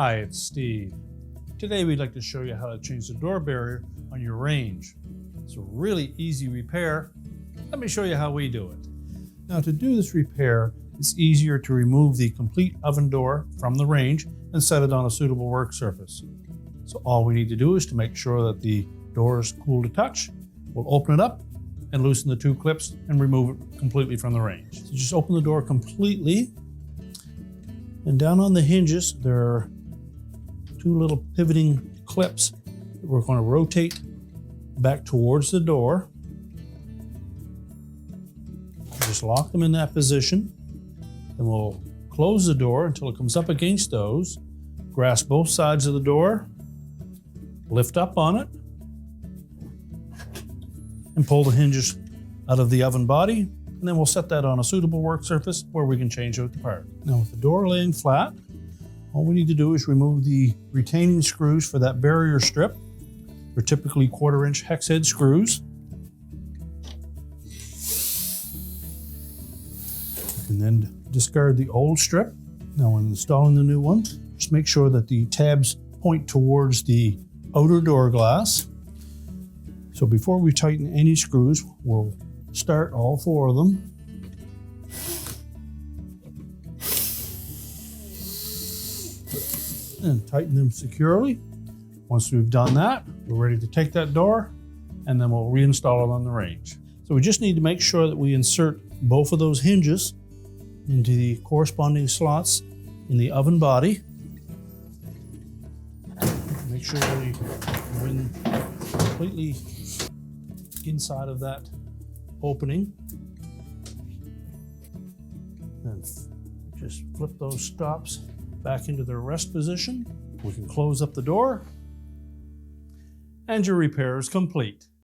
Hi, it's Steve. Today we'd like to show you how to change the door barrier on your range. It's a really easy repair. Let me show you how we do it. Now, to do this repair, it's easier to remove the complete oven door from the range and set it on a suitable work surface. So all we need to do is to make sure that the door is cool to touch. We'll open it up and loosen the two clips and remove it completely from the range. So just open the door completely, and down on the hinges there are two little pivoting clips that we're going to rotate back towards the door. Just lock them in that position, and we'll close the door until it comes up against those. Grasp both sides of the door, lift up on it, and pull the hinges out of the oven body, and then we'll set that on a suitable work surface where we can change out the part. Now, with the door laying flat, all we need to do is remove the retaining screws for that barrier strip. They're typically 1/4-inch hex head screws. And then discard the old strip. Now, when installing the new one, just make sure that the tabs point towards the outer door glass. So before we tighten any screws, we'll start all 4 of them. And tighten them securely. Once we've done that, we're ready to take that door, and then we'll reinstall it on the range. So we just need to make sure that we insert both of those hinges into the corresponding slots in the oven body. Make sure we go in completely inside of that opening. Then just flip those stops back into their rest position. We can close up the door, and your repair is complete.